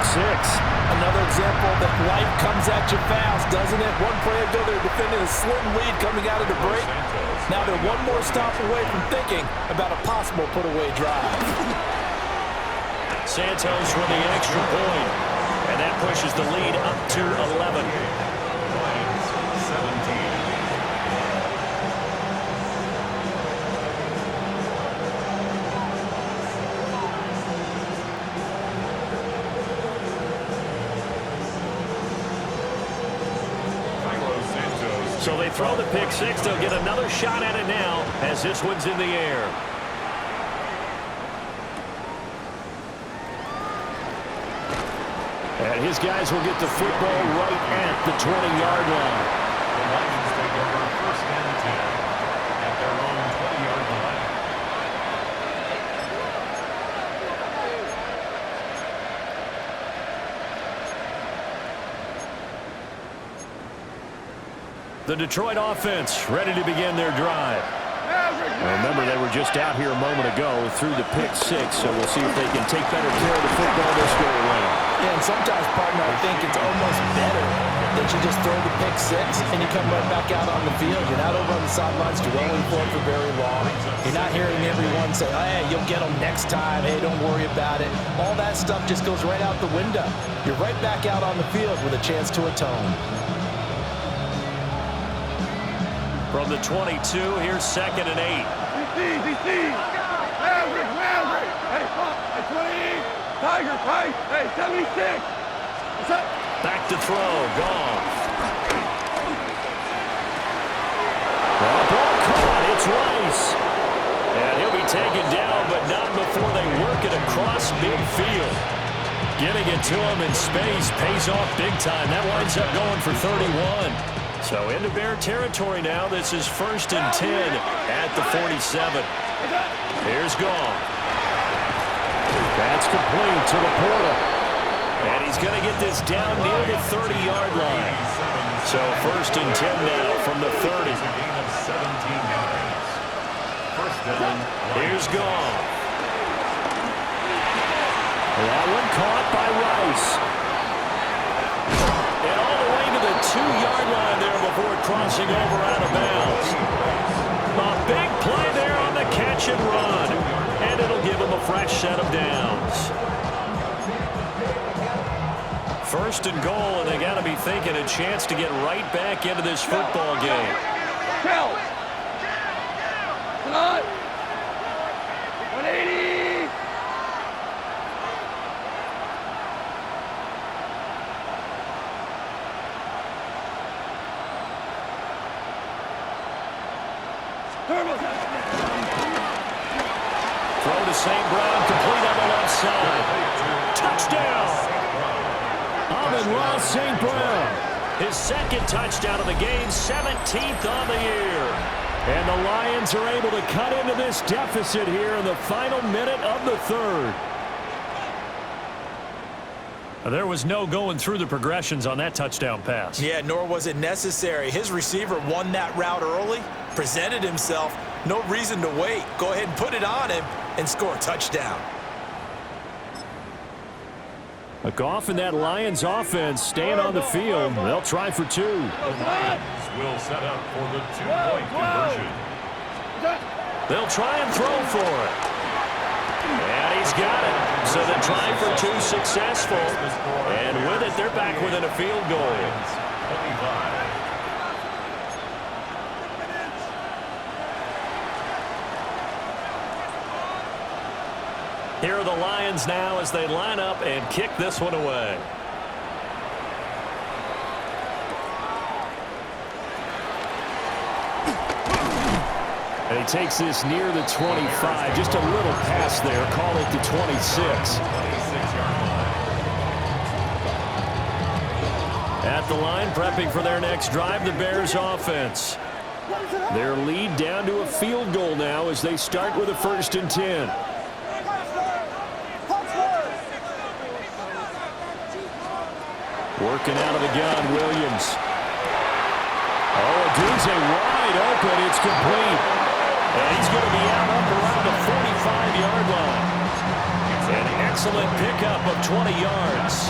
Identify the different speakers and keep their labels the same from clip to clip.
Speaker 1: pick six.
Speaker 2: Another example that life comes at you fast, doesn't it? One play ago, they were defending a slim lead coming out of the break. Now they're one more stop away from thinking about a possible put-away drive.
Speaker 1: Santos with the extra point, and that pushes the lead up to 11. So they throw the pick six. They'll get another shot at it now as this one's in the air. And his guys will get the football right at the 20-yard line.
Speaker 3: The Lions take over first and 10 at their own 20-yard line.
Speaker 1: The Detroit offense ready to begin their drive. Remember, they were just out here a moment ago through the pick six, so we'll see if they can take better care of the football this go around.
Speaker 2: Yeah, and sometimes, partner, I think it's almost better that you just throw the pick six and you come right back out on the field. You're not over on the sidelines dwelling for it for very long. You're not hearing everyone say, hey, you'll get them next time. Hey, don't worry about it. All that stuff just goes right out the window. You're right back out on the field with a chance to atone.
Speaker 1: From the 22, here's 2nd and 8.
Speaker 4: DC. Maverick. Hey, at 20. Tiger, right. Hey, 76. What's up?
Speaker 1: Back to throw. Goff. Ball caught. It's Rice. And he'll be taken down, but not before they work it across midfield. Getting it to him in space pays off big time. That winds up going for 31. So into Bear territory now. This is 1st and 10 at the 47. Here's Goff. That's complete to Laporta. And he's going to get this down near the 30-yard line. So 1st and 10 now from the 30. Here's Goff. That one caught by Rice. And all the way to the 2-yard line there before crossing over out of bounds. A big play there on the catch and run. And it'll give him a fresh set of downs. 1st and goal, and they got to be thinking a chance to get right back into this football game.
Speaker 4: Tell. Come on. 180.
Speaker 1: Throw to St. Brown, complete on the left side. Touchdown! Amon-Ra St. Brown. His 2nd touchdown of the game, 17th on the year. And the Lions are able to cut into this deficit here in the final minute of the 3rd. There was no going through the progressions on that touchdown pass.
Speaker 2: Yeah, nor was it necessary. His receiver won that route early, presented himself. No reason to wait. Go ahead and put it on him and score a touchdown.
Speaker 1: Goff and that Lions offense staying on the field. They'll try for 2.
Speaker 3: The Lions will set up for the 2-point conversion.
Speaker 1: They'll try and throw for it. And he's got it. So the try for 2 successful. And with it, they're back within a field goal.
Speaker 3: 25.
Speaker 1: Here are the Lions now as they line up and kick this one away. And he takes this near the 25. Just a little pass there. Call it the 26. At the line, prepping for their next drive, the Bears offense. Their lead down to a field goal now as they start with a 1st and 10. Working out of the gun, Williams. Oh, Odunze wide open. It's complete. And he's going to be out up around the 45-yard line. And excellent pickup of 20 yards.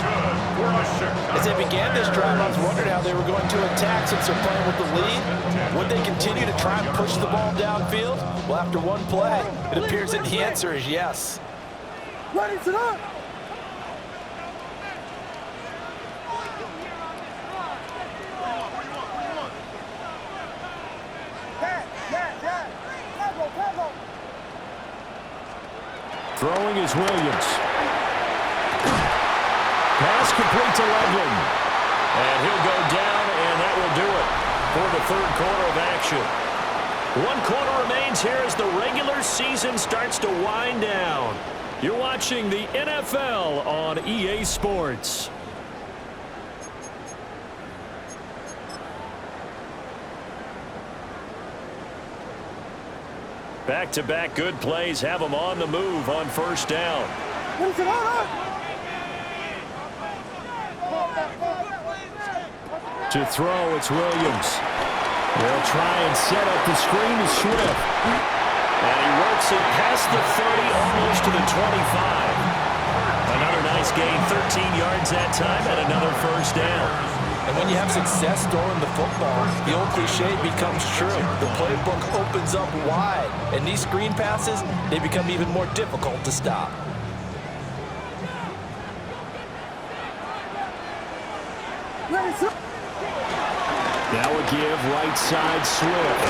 Speaker 2: As they began this drive, I was wondering how they were going to attack since they're playing with the lead. Would they continue to try and push the ball downfield? Well, after one play, it appears that the answer is yes.
Speaker 4: Ready, sit up.
Speaker 1: Throwing is Williams. Pass complete to Loveland. And he'll go down, and that will do it for the third quarter of action. 1 quarter remains here as the regular season starts to wind down. You're watching the NFL on EA Sports. Back-to-back good plays have them on the move on first down. To throw, it's Williams. They'll try and set up the screen to Swift. And he works it past the 30, almost to the 25. Another nice gain, 13 yards that time, and another first down.
Speaker 2: And when you have success throwing the football, the old cliche becomes true. The playbook opens up wide, and these screen passes, they become even more difficult to stop.
Speaker 1: Now a give, right side Swift.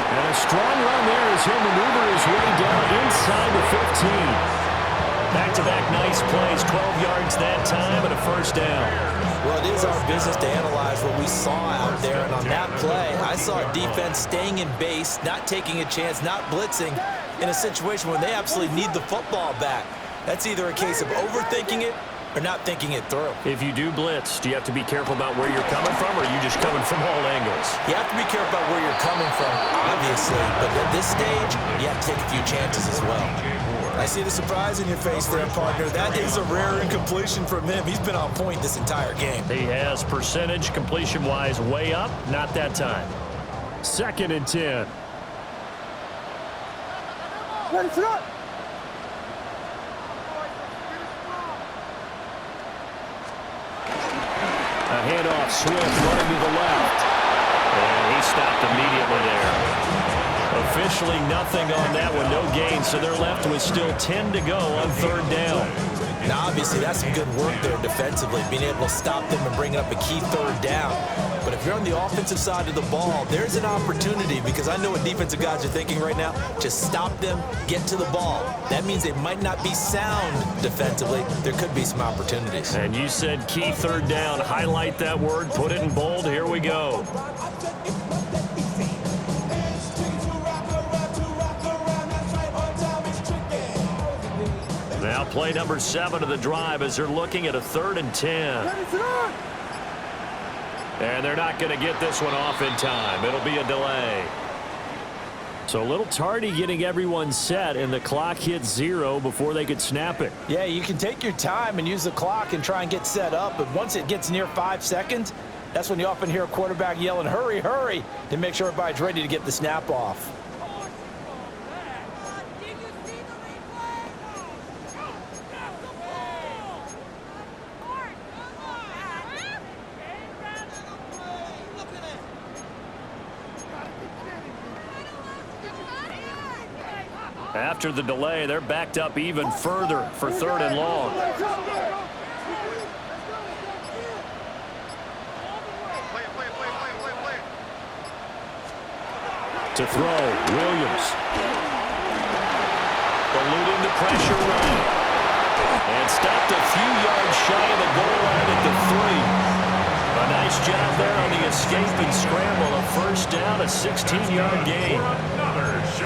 Speaker 1: And a strong run there as he'll maneuver his way down inside the 15. Back-to-back nice plays, 12 yards that time, and a first down.
Speaker 2: Well, it is our business to analyze what we saw out there, and on that play, I saw a defense staying in base, not taking a chance, not blitzing, in a situation where they absolutely need the football back. That's either a case of overthinking it or not thinking it through.
Speaker 1: If you do blitz, do you have to be careful about where you're coming from, or are you just coming from all angles?
Speaker 2: You have to be careful about where you're coming from, obviously, but at this stage, you have to take a few chances as well. I see the surprise in your face there, partner. That is a rare incompletion from him. He's been on point this entire game.
Speaker 1: He has percentage completion-wise way up, not that time. 2nd and 10.
Speaker 4: Ready, sit up.
Speaker 1: A handoff, Swift running to the left. And he stopped immediately there. Officially nothing on that one, no gain, so they're left with still 10 to go on 3rd down.
Speaker 2: Now, obviously, that's some good work there defensively, being able to stop them and bring up a key 3rd down. But if you're on the offensive side of the ball, there's an opportunity, because I know what defensive guys are thinking right now. Just stop them, get to the ball. That means they might not be sound defensively. There could be some opportunities.
Speaker 1: And you said key 3rd down. Highlight that word, put it in bold. Here we go. Now play number 7 of the drive as they're looking at a 3rd and 10. And they're not going to get this one off in time. It'll be a delay. So a little tardy getting everyone set, and the clock hits 0 before they could snap it.
Speaker 2: Yeah, you can take your time and use the clock and try and get set up, but once it gets near 5 seconds, that's when you often hear a quarterback yelling, hurry, hurry, to make sure everybody's ready to get the snap off.
Speaker 1: After the delay, they're backed up even further for 3rd and long. To throw, Williams. Eluding the pressure run. And stopped a few yards shy of the goal line at the 3. A nice job there on the escape and scramble. A first down, a 16-yard gain.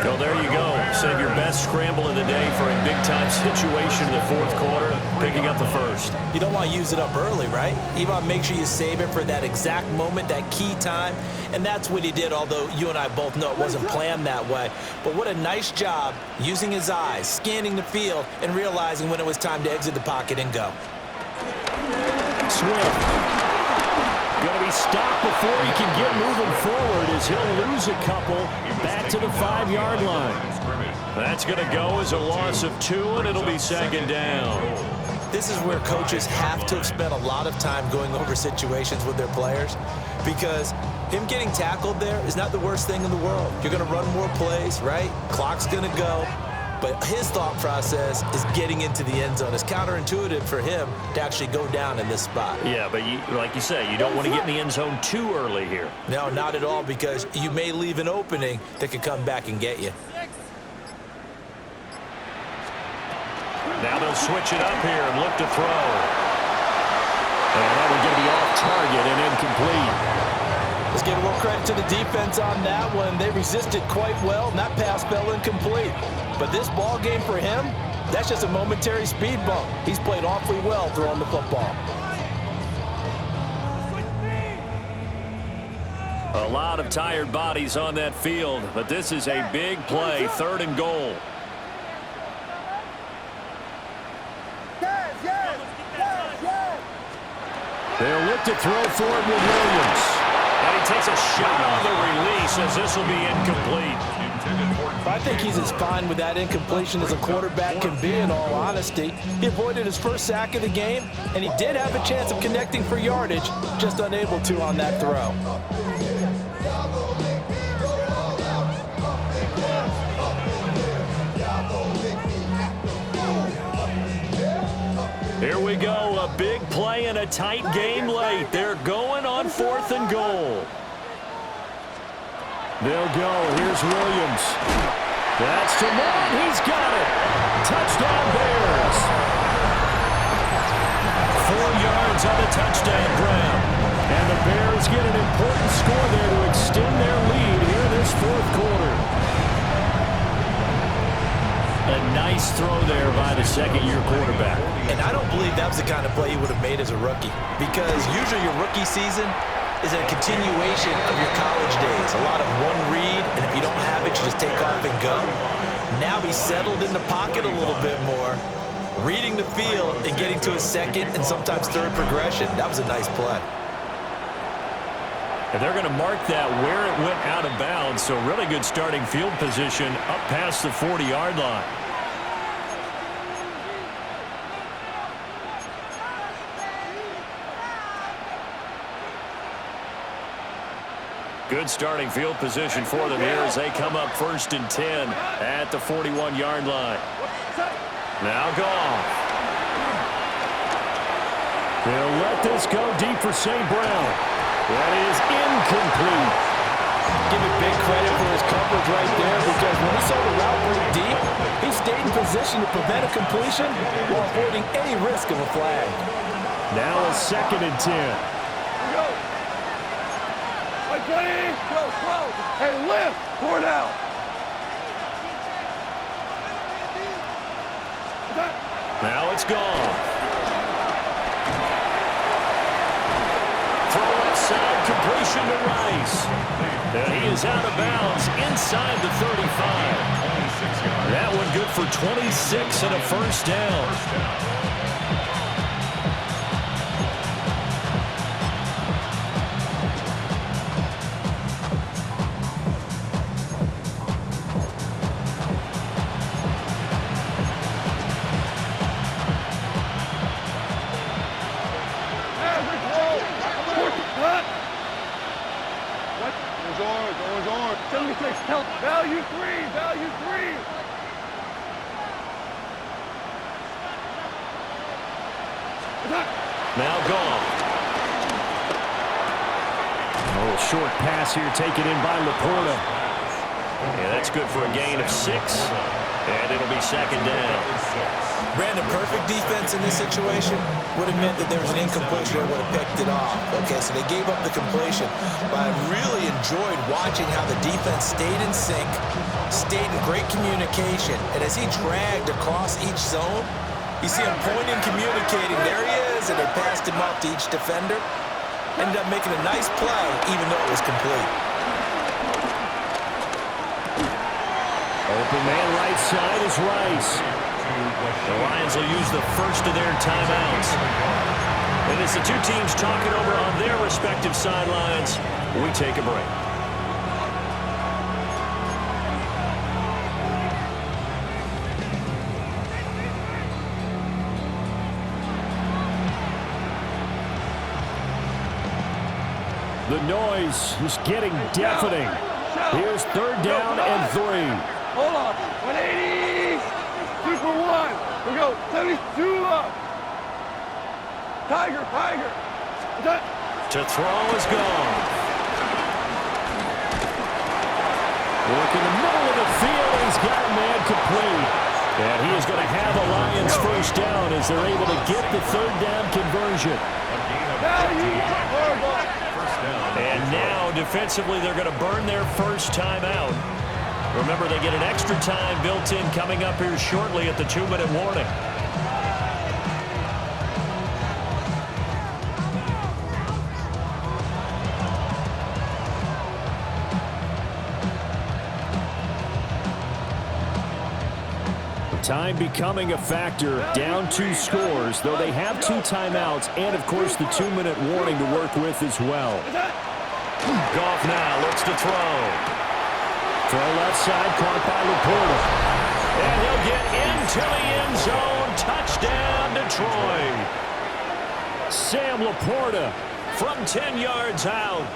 Speaker 1: So there you go. Save your best scramble of the day for a big-time situation in the 4th quarter, picking up the first.
Speaker 2: You don't want to use it up early, right? You want to make sure you save it for that exact moment, that key time, and that's what he did, although you and I both know it wasn't planned that way. But what a nice job using his eyes, scanning the field, and realizing when it was time to exit the pocket and go.
Speaker 1: Swift. Going to be stopped before he can get moving forward as he'll lose a couple back to the 5-yard line. That's going to go as a loss of 2, and it'll be second down.
Speaker 2: This is where coaches have to have spent a lot of time going over situations with their players, because him getting tackled there is not the worst thing in the world. You're going to run more plays, right? Clock's going to go. But his thought process is getting into the end zone. It's counterintuitive for him to actually go down in this spot.
Speaker 1: Yeah, but like you say, you don't want to get in the end zone too early here.
Speaker 2: No, not at all, because you may leave an opening that could come back and get you.
Speaker 1: Now they'll switch it up here and look to throw. And that one going to be off target and incomplete.
Speaker 2: Let's give a little credit to the defense on that one. They resisted quite well, and that pass fell incomplete. But this ball game for him, that's just a momentary speed bump. He's played awfully well throwing the football.
Speaker 1: A lot of tired bodies on that field, but this is a big play, 3rd and goal. They'll look to throw for it with Williams. And he takes a shot on the release as this will be incomplete.
Speaker 2: I think he's as fine with that incompletion as a quarterback can be, in all honesty. He avoided his first sack of the game, and he did have a chance of connecting for yardage, just unable to on that throw.
Speaker 1: Here we go, a big play and a tight game late. They're going on 4th and goal. They'll go. Here's Williams. That's to Moore. He's got it. Touchdown Bears. 4 yards on the touchdown grab. And the Bears get an important score there to extend their lead here in this 4th quarter. A nice throw there by the second-year quarterback.
Speaker 2: And I don't believe that was the kind of play he would have made as a rookie, because usually your rookie season is a continuation of your college days. A lot of one read, and if you don't have it, you just take off and go. Now he's settled in the pocket a little bit more, reading the field and getting to his second and sometimes third progression. That was a nice play.
Speaker 1: And they're going to mark that where it went out of bounds, so really good starting field position up past the 40-yard line. Good starting field position for them here as they come up 1st and 10 at the 41-yard line. Now Goff. They'll let this go deep for St. Brown. That is incomplete.
Speaker 2: Give it big credit for his coverage right there, because when he saw the route break deep, he stayed in position to prevent a completion while avoiding any risk of a flag.
Speaker 1: Now a 2nd and 10.
Speaker 4: Hey, lift! Pour it out!
Speaker 1: Now it's gone. Throw left side, completion to Rice. And he is out of bounds inside the 35. That one good for 26 and a 1st down.
Speaker 4: Value three! Value three!
Speaker 1: Now gone. A little short pass here taken in by Laporta. Yeah, that's good for a gain of 6. And it'll be 2nd down.
Speaker 2: Brandon, perfect defense in this situation would have meant that there was an incompletion that would have picked it off. Okay, so they gave up the completion. But I really enjoyed watching how the defense stayed in sync, stayed in great communication. And as he dragged across each zone, you see him pointing, communicating. There he is, and they passed him off to each defender. Ended up making a nice play, even though it was complete.
Speaker 1: Open man right side is Rice. The Lions will use the first of their timeouts. And as the two teams talking over on their respective sidelines, we take a break. The noise is getting deafening. Here's third down and 3.
Speaker 4: Hold on. 180. 2 for 1. We go. 72 up. Tiger.
Speaker 1: To throw is gone. Work in the middle of the field. He's got a man complete. And he is going to have a Lions first down as they're able to get the third down conversion. And now, defensively, they're going to burn their first time out. Remember, they get an extra time built in coming up here shortly at the 2-minute warning. Time becoming a factor, down 2 scores, though they have 2 timeouts and, of course, the 2-minute warning to work with as well. Goff now looks to throw. Throw left side, caught by Laporta. And he'll get into the end zone. Touchdown, Detroit. Sam Laporta from 10 yards out.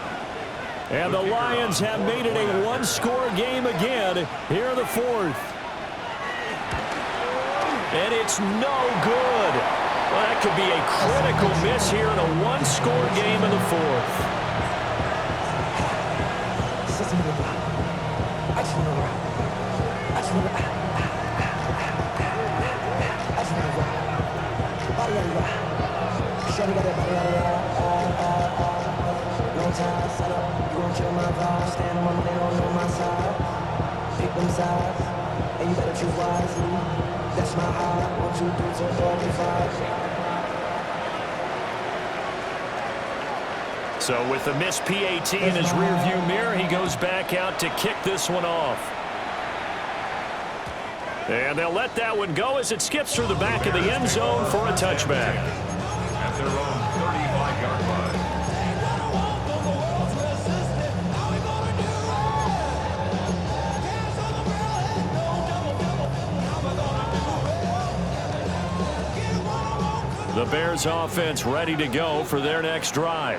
Speaker 1: And the Lions have made it a 1-score game again here in the 4th. And it's no good. Well, that could be a critical miss here in a 1-score game in the 4th.
Speaker 5: And you better choose wisely. That's my heart. 1, 2, 3, 4, 5.
Speaker 1: So with the missed PAT in his rearview mirror, he goes back out to kick this one off. And they'll let that one go as it skips through the back of the end zone for a touchback.
Speaker 3: At their own 35-yard line.
Speaker 1: The Bears offense ready to go for their next drive.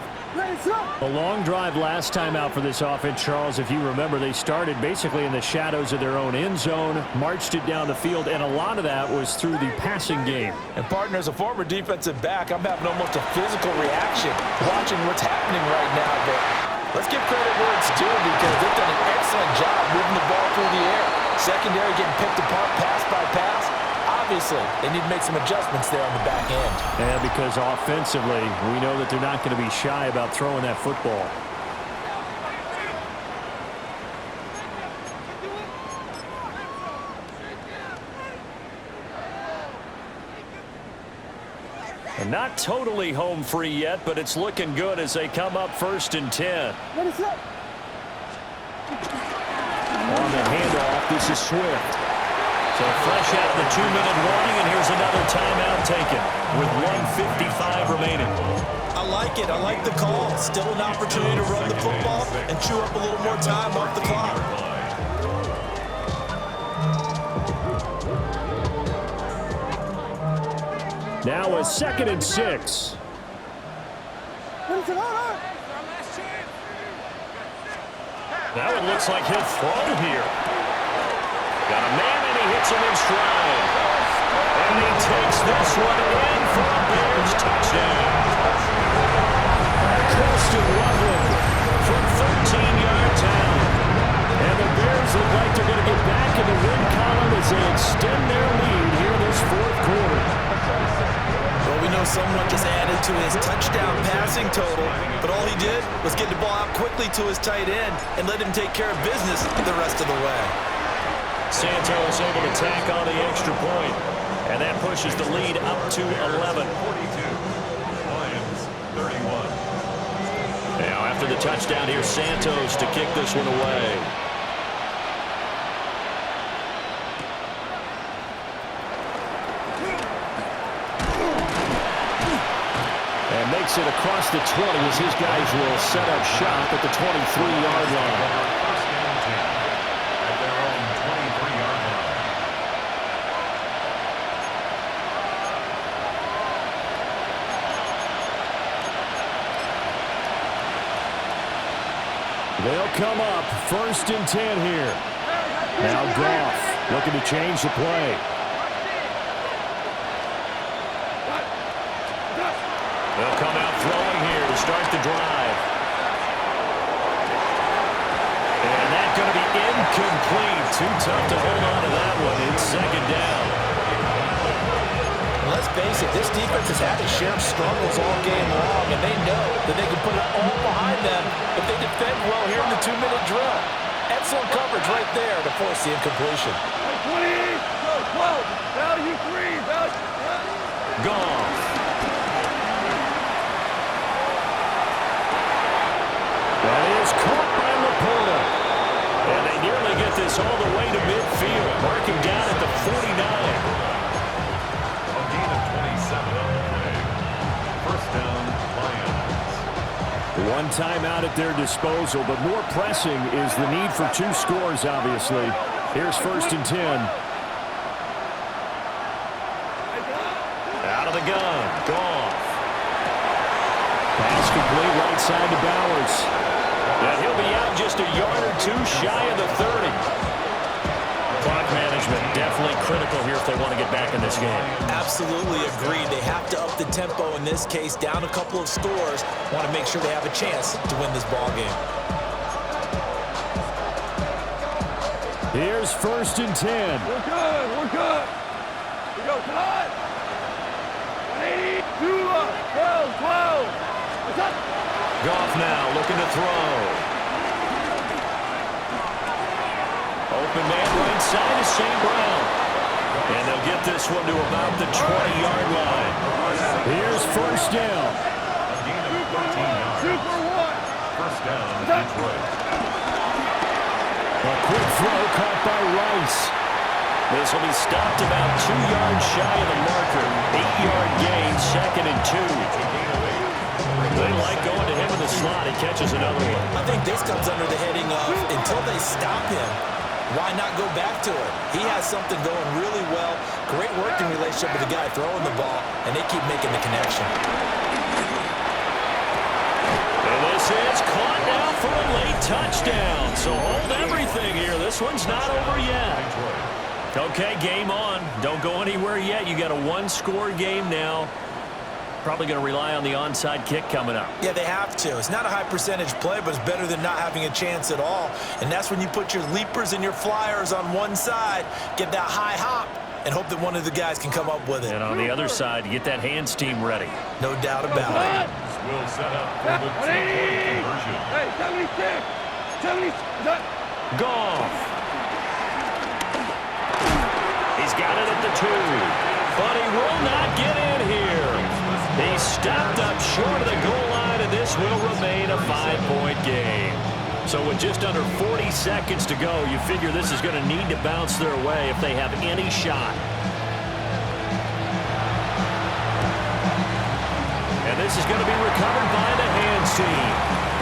Speaker 1: A long drive last time out for this offense, Charles. If you remember, they started basically in the shadows of their own end zone, marched it down the field, and a lot of that was through the passing game.
Speaker 2: And, partner, as a former defensive back, I'm having almost a physical reaction watching what's happening right now. But let's give credit where it's due because they've done an excellent job moving the ball through the air. Secondary getting picked apart pass by pass. Obviously, they need to make some adjustments there on the back end.
Speaker 1: And because offensively, we know that they're not going to be shy about throwing that football. And not totally home free yet, but it's looking good as they come up 1st and 10.
Speaker 4: What is that?
Speaker 1: On the handoff, this is Swift. So fresh out of the 2-minute warning, and here's another timeout taken with 1:55 remaining.
Speaker 2: I like it. I like the call. Still an opportunity to run the football and chew up a little more time off the clock.
Speaker 1: Now a 2nd and 6.
Speaker 4: What is it on?
Speaker 1: Now it looks like he'll throw here. Got a man, and he hits him in stride. And he takes this one in for a Bears touchdown. Colston Loveland from 13 yards out. And the Bears look like they're going to get back in the win column as they extend their lead here in this 4th quarter.
Speaker 2: Well, we know someone just added to his touchdown passing total, but all he did was get the ball out quickly to his tight end and let him take care of business the rest of the way.
Speaker 1: Santos able to tack on the extra point, and that pushes the lead up to 11.
Speaker 3: 42. Lions 31.
Speaker 1: Now after the touchdown, here's Santos to kick this one away. And makes it across the 20 as his guys will set up shop at the 23-yard line.
Speaker 3: First and 10 at their own 23-yard line.
Speaker 1: They'll come up first and 10 here. Now Goff looking to change the play. They'll come out throwing here to start the drive. And that's going to be incomplete. Too tough to hold on to that one. It's second down.
Speaker 2: Let's face it, this defense has had its share of struggles all game long, and they know that they can put it all behind them if they defend well here in the 2-minute drill. Excellent coverage right there to force the incompletion.
Speaker 4: 20, go 12, value 3, value.
Speaker 1: Goff. That is caught by Laporta. And they nearly get this all the way to midfield. Marking down at the 49.
Speaker 3: A gain of 27 on the play. First down, Lions.
Speaker 1: One timeout at their disposal, but more pressing is the need for 2 scores, obviously. Here's first and 10. Out of the gun. Goff. Pass complete right side to Bowers. And he'll be out just a yard or 2 shy of the 30. Clock management definitely critical here if they want to get back in this game.
Speaker 2: Absolutely agreed. They have to up the tempo in this case, down a couple of scores. Want to make sure they have a chance to win this ball game.
Speaker 1: Here's first and 10.
Speaker 4: We're good, we're good. We go, tonight. 80, 12, 12. What's up?
Speaker 1: Goff now looking to throw. Open man right side is St. Brown. And they'll get this one to about the 20-yard line. Here's first down.
Speaker 3: A gain of 13 yards.
Speaker 4: Super one.
Speaker 3: First down, Detroit.
Speaker 1: A quick throw caught by Rice. This will be stopped about 2 yards shy of the marker. 8-yard gain, second and 2. They like going to him in the slot. He catches another one.
Speaker 2: I think this comes under the heading of until they stop him, why not go back to it? He has something going really well. Great working relationship with the guy throwing the ball, and they keep making the connection.
Speaker 1: And this is caught now for a late touchdown. So hold everything here. This one's not over yet. Okay, game on. Don't go anywhere yet. You got a 1-score game now. Probably going to rely on the onside kick coming up.
Speaker 2: Yeah, they have to. It's not a high percentage play, but it's better than not having a chance at all. And that's when you put your leapers and your flyers on one side, get that high hop, and hope that one of the guys can come up with it.
Speaker 1: And on the other side, get that hands team ready.
Speaker 2: No doubt about it.
Speaker 3: Will set up for the 2-point conversion.
Speaker 4: Hey, 76, 70,
Speaker 1: Goff. He's got it at the 2, but he will not get in here. He stopped up short of the goal line, and this will remain a 5-point game. So with just under 40 seconds to go, you figure this is going to need to bounce their way if they have any shot. And this is going to be recovered by the hands team.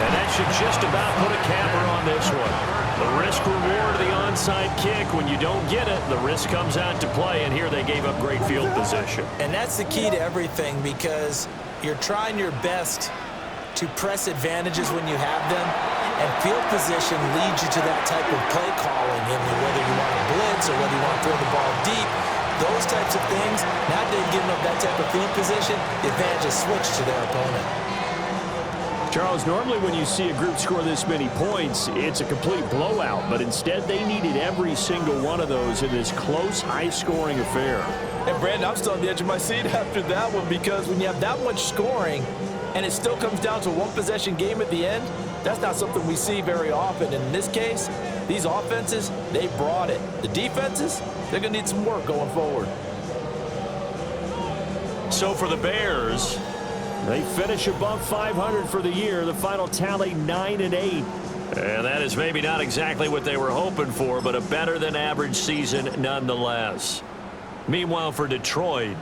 Speaker 1: And that should just about put a capper on this one. The risk-reward of the onside kick, when you don't get it, the risk comes out to play, and here they gave up great field position.
Speaker 2: And that's the key to everything, because you're trying your best to press advantages when you have them, and field position leads you to that type of play calling, whether you want to blitz or whether you want to throw the ball deep. Those types of things, now they've given up that type of field position, the advantage is switched to their opponent.
Speaker 1: Charles, normally when you see a group score this many points, it's a complete blowout, but instead they needed every single one of those in this close, high-scoring affair.
Speaker 2: And Brandon, I'm still on the edge of my seat after that one, because when you have that much scoring and it still comes down to a one-possession game at the end, that's not something we see very often. And in this case, these offenses, they brought it. The defenses, they're going to need some work going forward.
Speaker 1: So for the Bears, they finish above 500 for the year. The final tally 9-8. And that is maybe not exactly what they were hoping for, but a better than average season nonetheless. Meanwhile, for Detroit,